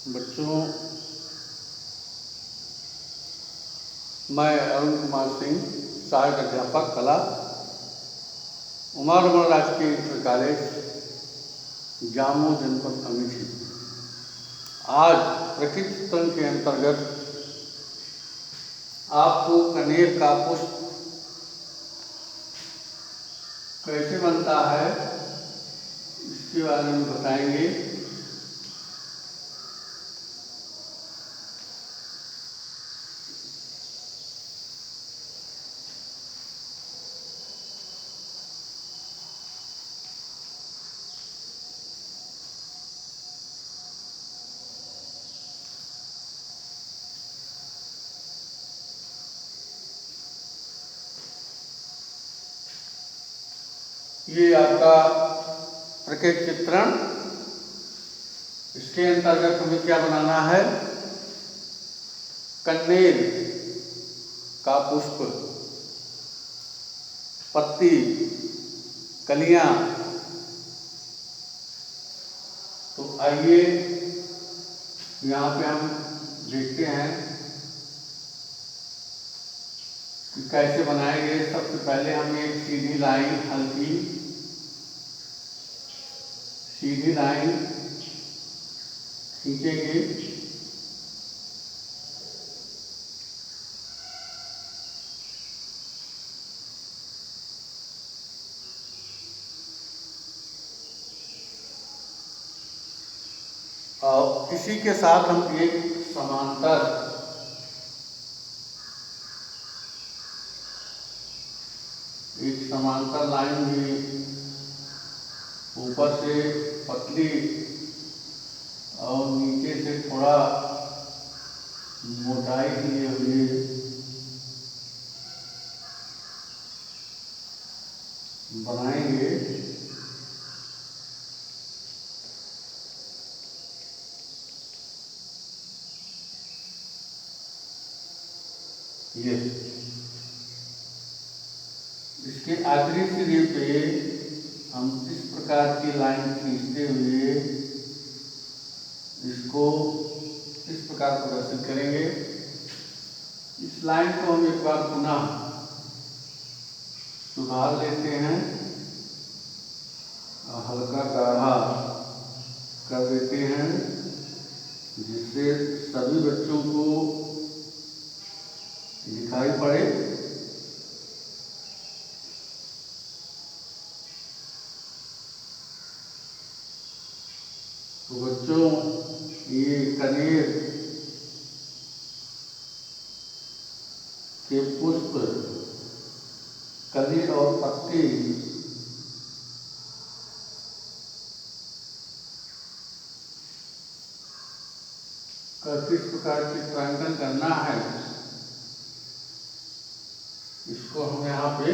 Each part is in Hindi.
बच्चों, मैं अरुण कुमार सिंह, सहायक अध्यापक कला, उमारमल राजकीय इंटर कॉलेज, जामू, जनपद अमेठी। आज प्रकृति चित्रण के अंतर्गत आपको कनेर का पुष्प कैसे बनता है इसके बारे में बताएंगे। ये आपका प्रकृति चित्रण, इसके अंतर्गत हमें क्या बनाना है? कनेर का पुष्प, पत्ती, कलियां। तो आइए यहाँ पे हम देखते हैं कि कैसे बनाएंगे। सबसे पहले हम एक सीधी लाइन, हल्की सीधी लाइन खींचेंगे। और इसी के साथ हम एक समांतर लाइन भी ऊपर से पतली और नीचे से थोड़ा मोटाई लिए हुए बनाएंगे। ये इसके आखिरी सिरे पे हम इस प्रकार की लाइन खींचते हुए इसको इस प्रकार प्रदर्शित करेंगे। इस लाइन को हम एक बार पुनः सुधार लेते हैं, हल्का गाढ़ा कर देते हैं, जिससे सभी बच्चों को दिखाई पड़े। तो बच्चों, ये कनेर के पुष्प, कली और पत्ती का किस प्रकार चित्रांकन करना है, इसको हम यहाँ पे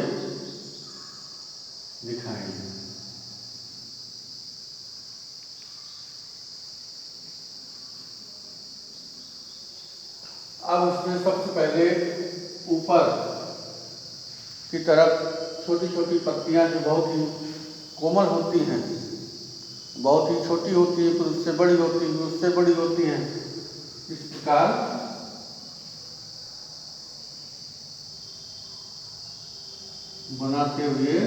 दिखाएंगे। अब इसमें सबसे पहले ऊपर की तरफ छोटी छोटी पत्तियां जो बहुत ही कोमल होती हैं, बहुत ही छोटी होती है, फिर उससे बड़ी होती है, उससे बड़ी होती हैं, इस प्रकार बनाते हुए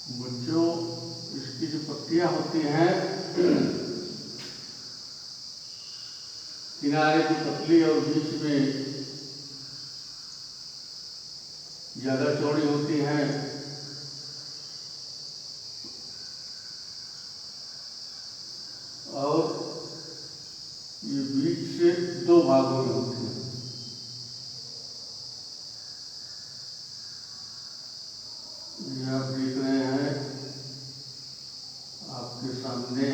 बच्चों, इसकी जो पत्तियां होती हैं किनारे की पतली और बीच में ज्यादा चौड़ी होती हैं। ये आप देख रहे हैं आपके सामने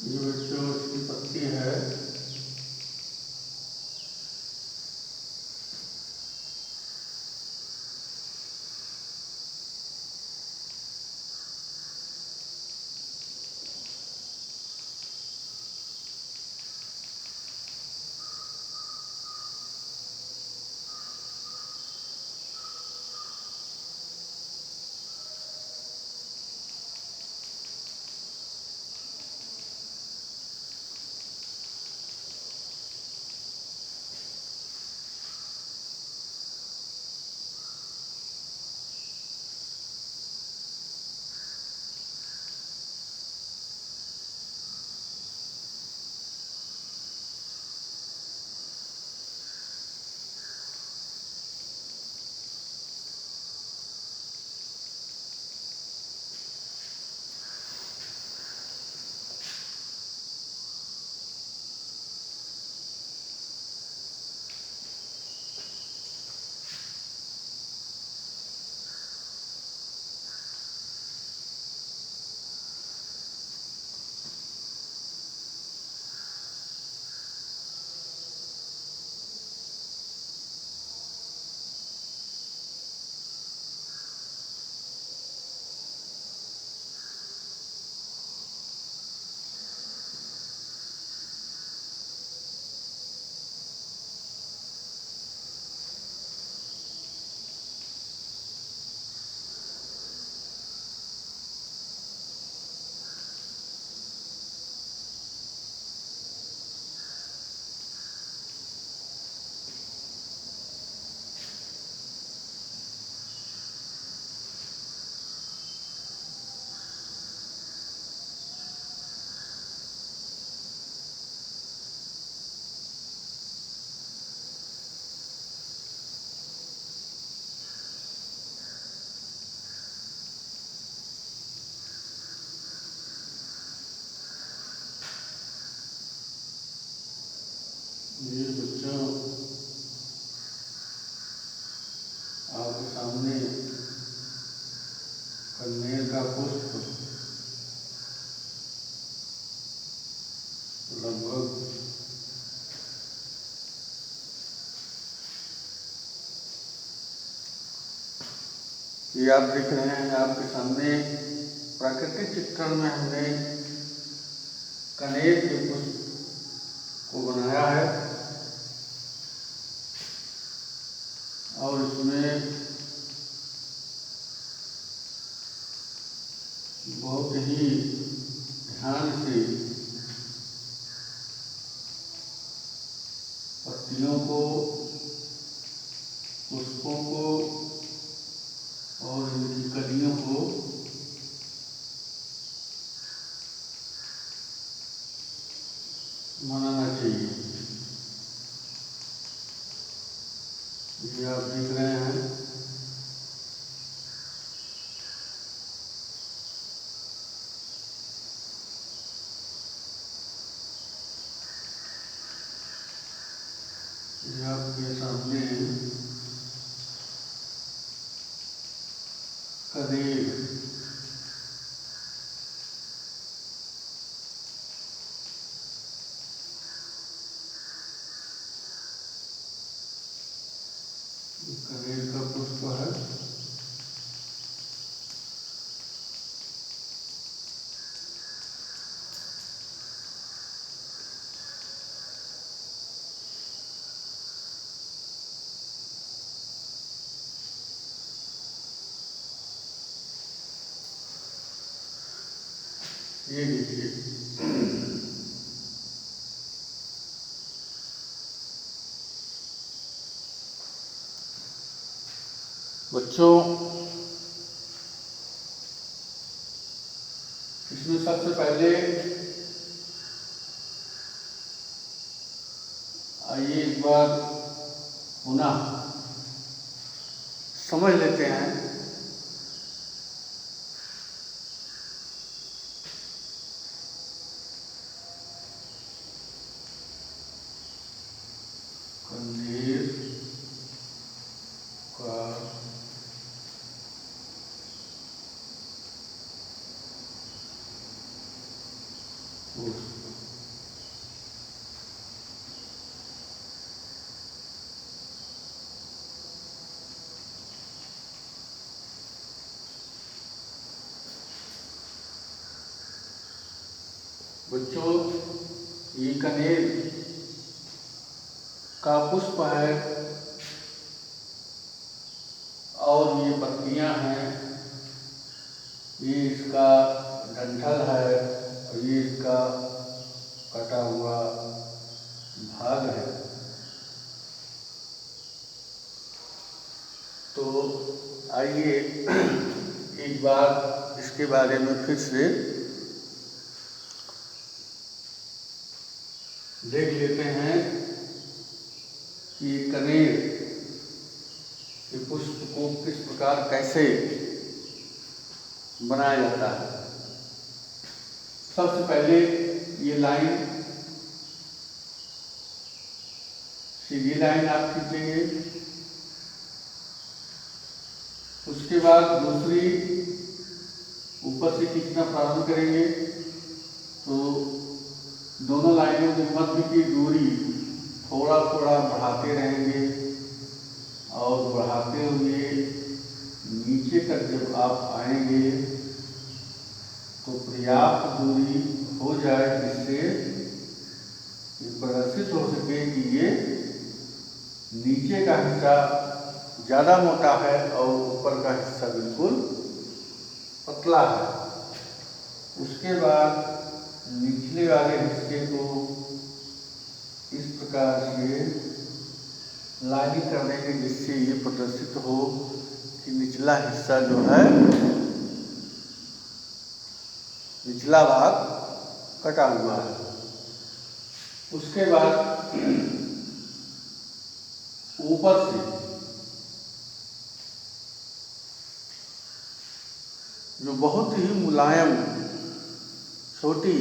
ये बच्चों इसकी पत्ती है, ये बच्चों आपके सामने कनेर का पुष्प लगभग ये आप देख रहे हैं आपके सामने प्राकृतिक चित्रण में हमने कनेर के पुष्प को बनाया है और इसमें बहुत ही ध्यान से पत्तियों को, पुष्पों को और इनकी कलियों को बनाना चाहिए। ये आप देख रहे हैं ये आपके सामने कनेर कनेर का पुष्प है। ये देखिए बच्चों, इसमें सबसे पहले आइए एक बार पुनः समझ लेते हैं कनेर का पुष्प। बच्चों, ये कनेर का पुष्प है और ये पत्तियां हैं, ये इसका डंठल है और ये इसका कटा हुआ भाग है। तो आइए एक बार इसके बारे में फिर से देख लेते हैं कि कनेर के पुष्प को किस प्रकार कैसे बनाया जाता है। सबसे पहले ये लाइन, सीधी लाइन आप खींचेंगे, उसके बाद दूसरी ऊपर से खींचना प्रारंभ करेंगे तो दोनों लाइनों के मध्य की दूरी थोड़ा थोड़ा बढ़ाते रहेंगे और बढ़ाते हुए नीचे तक जब आप आएंगे तो पर्याप्त दूरी हो जाए जिससे ये प्रदर्शित हो सके कि ये नीचे का हिस्सा ज़्यादा मोटा है और ऊपर का हिस्सा बिल्कुल पतला है। उसके बाद निचले वाले हिस्से को इस प्रकार से लाइनिंग कर देंगे जिससे ये प्रदर्शित हो कि निचला हिस्सा जो है, निचला भाग कटा हुआ है। उसके बाद ऊपर से जो बहुत ही मुलायम छोटी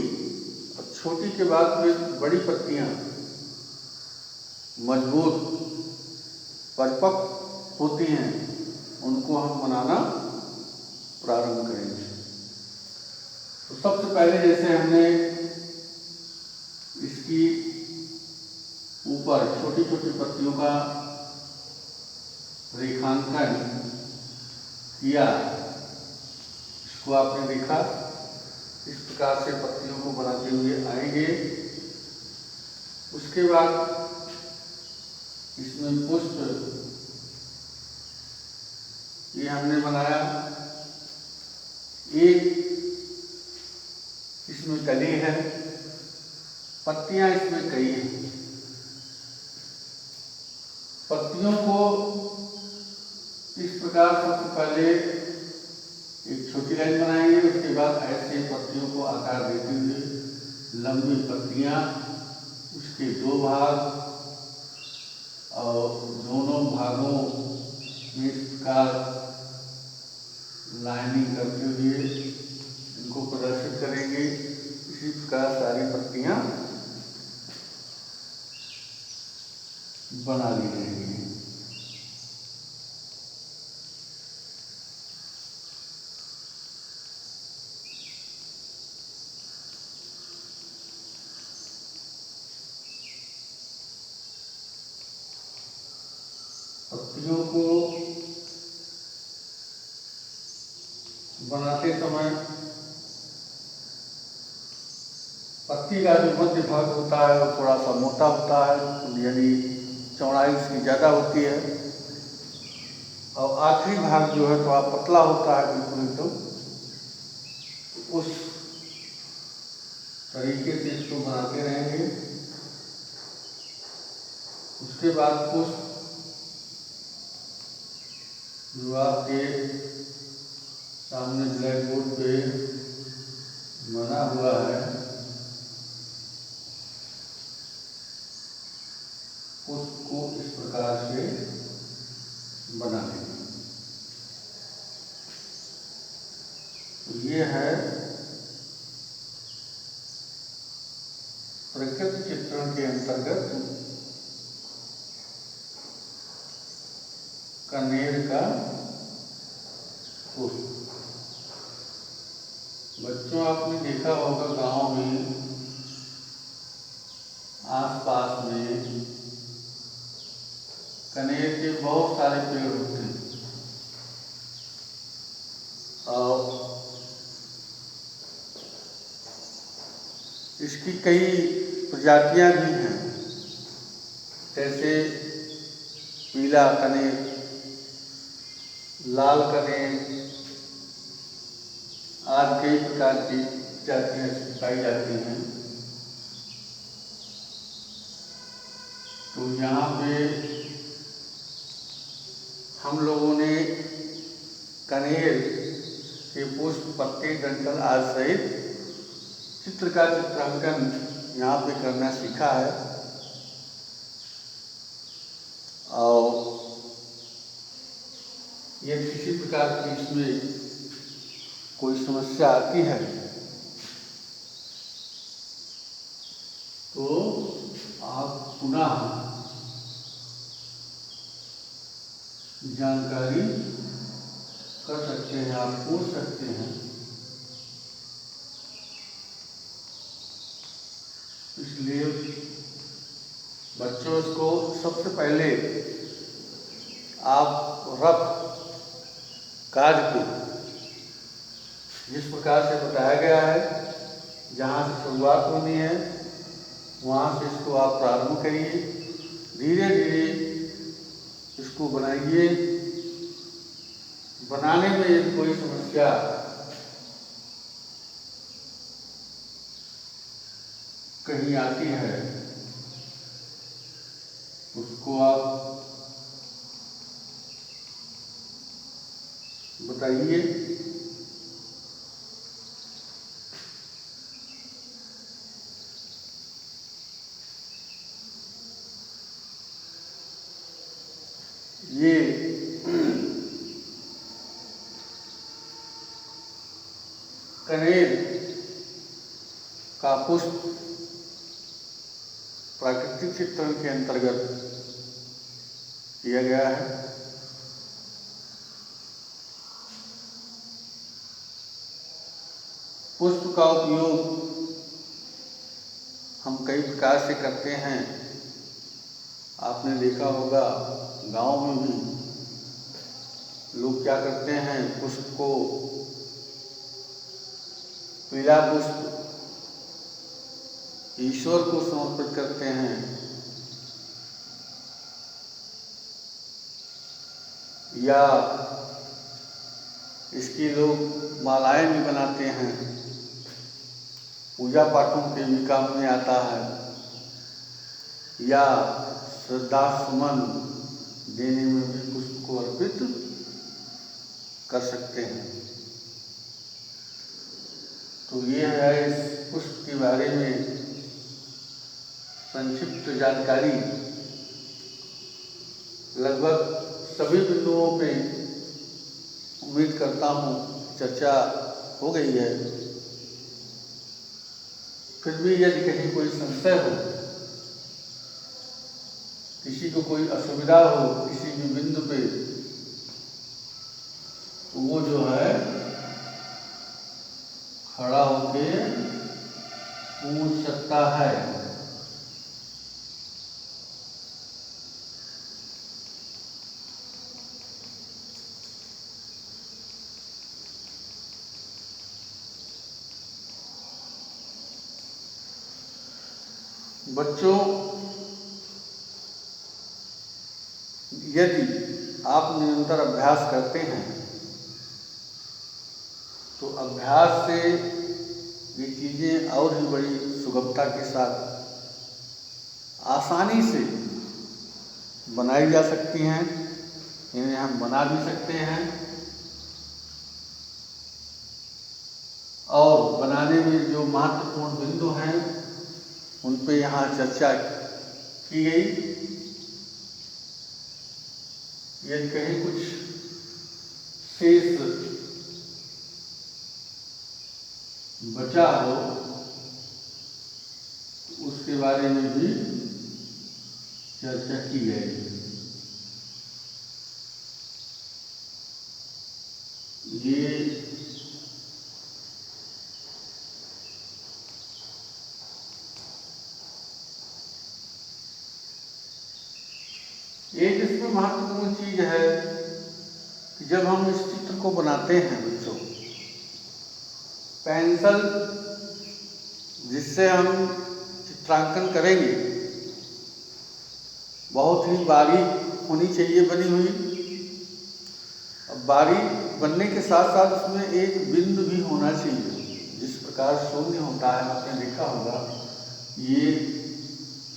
और छोटी के बाद फिर बड़ी पत्तियां मजबूत परिपक्व होती हैं उनको हम बनाना प्रारंभ करेंगे। तो सबसे पहले जैसे हमने इसकी ऊपर छोटी छोटी पत्तियों का रेखांकन किया, इसको आपने देखा, इस प्रकार से पत्तियों को बनाते हुए आएंगे। उसके बाद इसमें पुष्प ये हमने बनाया, एक इसमें कली है, पत्तियां इसमें कई हैं। पत्तियों को इस प्रकार सबसे पहले एक छोटी लाइन बनाएंगे, उसके बाद ऐसे पत्तियों को आकार देते हुए लंबी पत्तियां, उसके दो भाग और दोनों भागों में इस प्रकार लाइनिंग करते हुए इनको प्रदर्शित करेंगे। इसी प्रकार सारी पत्तियां बना ली जाएंगी। पत्तियों को बनाते समय पत्ती का जो मध्य भाग होता है वो थोड़ा सा मोटा होता है, यानी चौड़ाई इसकी ज़्यादा होती है, और आखिरी भाग जो है थोड़ा पतला होता है बिल्कुल एकदम। तो उस तरीके से इसको बनाते रहेंगे। उसके बाद पुष्प जो आपके सामने ब्लैक बोर्ड पे बना हुआ है, उसको इस प्रकार से बना लेंगे। तो ये है प्रकृति चित्रण के अंतर्गत कनेर का पुष्प। बच्चों, आपने देखा होगा गांव में आसपास में कनेर के बहुत सारे पेड़ होते हैं और इसकी कई प्रजातियां भी हैं, जैसे पीला कनेर, लाल कनेर आदि कई प्रकार की जातियां पाई जाती हैं। तो यहाँ पे हम लोगों ने कनेर के पुष्प, पत्ते, डंठल आदि सहित चित्र का चित्रांकन यहाँ पे करना सीखा है। और यदि किसी प्रकार की इसमें कोई समस्या आती है तो आप पुनः जानकारी कर सकते हैं, आप पूछ सकते हैं। इसलिए बच्चों को सबसे पहले आप रफ काज को जिस प्रकार से बताया गया है, जहाँ से शुरुआत होनी है वहाँ से इसको आप प्रारंभ करिए, धीरे धीरे इसको बनाइए। बनाने में यदि कोई समस्या कहीं आती है उसको आप बताइए। ये कनेर का पुष्प प्राकृतिक चित्रण के अंतर्गत किया गया है। पुष्प का उपयोग हम कई प्रकार से करते हैं। आपने देखा होगा गांव में भी लोग क्या करते हैं, पुष्प को, पीला पुष्प ईश्वर को समर्पित करते हैं, या इसकी लोग मालाएं भी बनाते हैं, पूजा पाठों के भी काम में आता है, या श्रद्धा सुमन देने में भी पुष्प को अर्पित कर सकते हैं। तो ये है इस पुष्प के बारे में संक्षिप्त जानकारी। लगभग सभी बिंदुओं पे उम्मीद करता हूँ चर्चा हो गई है। फिर भी यदि कहीं कोई संशय हो, किसी को कोई असुविधा हो किसी भी बिंदु पे, तो वो जो है खड़ा होके पूछ सकता है। बच्चों, यदि आप निरंतर अभ्यास करते हैं तो अभ्यास से ये चीज़ें और भी बड़ी सुगमता के साथ आसानी से बनाई जा सकती हैं। इन्हें हम बना भी सकते हैं और बनाने में जो महत्वपूर्ण बिंदु हैं उन पे यहाँ चर्चा की गई। यदि कहीं कुछ शेष बचा हो तो उसके बारे में भी चर्चा की गई। ये एक इसमें महत्वपूर्ण चीज है कि जब हम इस चित्र को बनाते हैं बच्चों, पेंसिल जिससे हम चित्रांकन करेंगे बहुत ही बारीक होनी चाहिए बनी हुई। अब बारीक बनने के साथ साथ उसमें एक बिंदु भी होना चाहिए। जिस प्रकार शून्य होता है, आपने देखा होगा, ये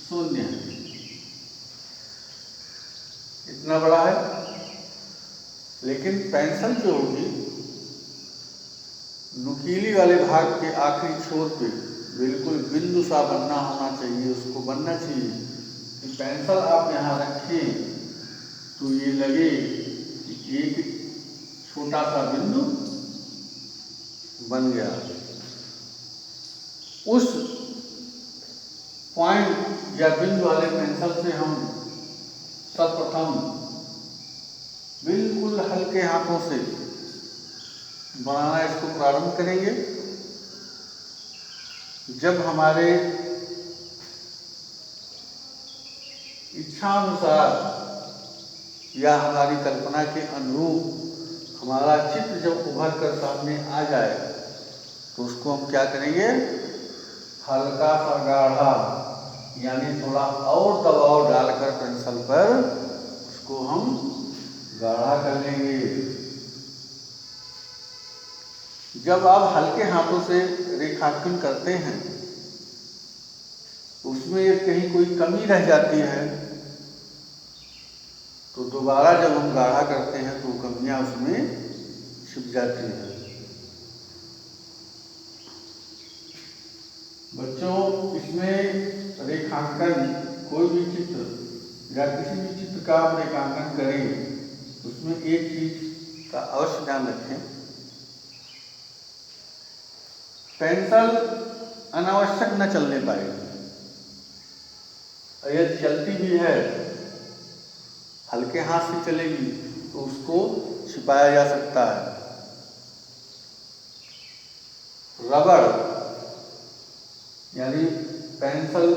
शून्य है, इतना बड़ा है। लेकिन पेंसिल जो होगी नुकीली वाले भाग के आखिरी छोर पे बिल्कुल बिंदु सा बनना होना चाहिए, उसको बनना चाहिए कि पेंसिल आप यहाँ रखें तो ये लगे कि एक छोटा सा बिंदु बन गया। उस पॉइंट या बिंदु वाले पेंसिल से हम सर्वप्रथम बिल्कुल हल्के हाथों से बनाना इसको प्रारंभ करेंगे। जब हमारे इच्छानुसार या हमारी कल्पना के अनुरूप हमारा चित्र जब उभर कर सामने आ जाए तो उसको हम क्या करेंगे, हल्का सा गाढ़ा यानी थोड़ा और दबाव डालकर पेंसिल पर उसको हम गाढ़ा कर लेंगे। जब आप हल्के हाथों से रेखांकन करते हैं उसमें कहीं कोई कमी रह जाती है तो दोबारा जब हम गाढ़ा करते हैं तो कमियां उसमें छिप जाती हैं। बच्चों, इसमें रेखांकन कोई भी चित्र या किसी भी चित्र का आप रेखांकन करें उसमें एक चीज का अवश्य ध्यान रखें, पेंसिल अनावश्यक न चलने पाए। और यदि चलती भी है, हल्के हाथ से चलेगी तो उसको छिपाया जा सकता है। रबड़ यानी पेंसिल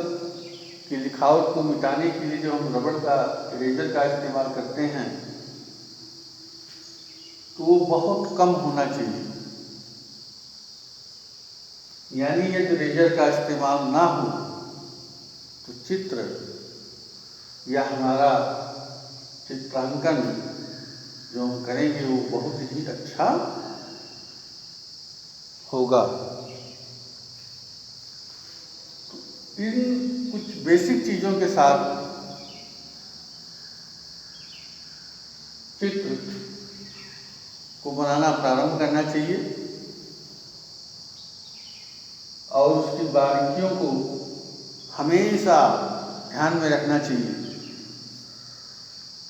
की लिखावट को मिटाने के लिए जो हम रबड़ का इरेजर का इस्तेमाल करते हैं, तो वो बहुत कम होना चाहिए। यानी यदि इरेजर का इस्तेमाल ना हो तो चित्र या हमारा चित्रांकन जो हम करेंगे वो बहुत ही अच्छा होगा। इन कुछ बेसिक चीज़ों के साथ चित्र को बनाना प्रारंभ करना चाहिए और उसकी बारीकियों को हमेशा ध्यान में रखना चाहिए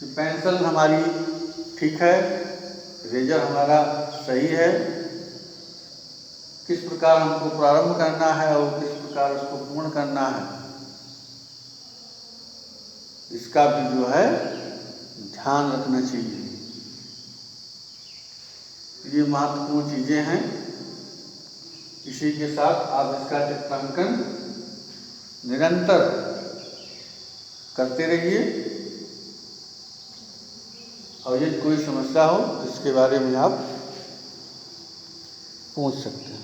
कि पेंसिल हमारी ठीक है, इरेजर हमारा सही है, किस प्रकार हमको प्रारंभ करना है और किस प्रकार उसको पूर्ण करना है, इसका भी जो है ध्यान रखना चाहिए। ये महत्वपूर्ण चीज़ें हैं। इसी के साथ आप इसका चित्रांकन निरंतर करते रहिए और यदि कोई समस्या हो तो इसके बारे में आप पूछ सकते हैं।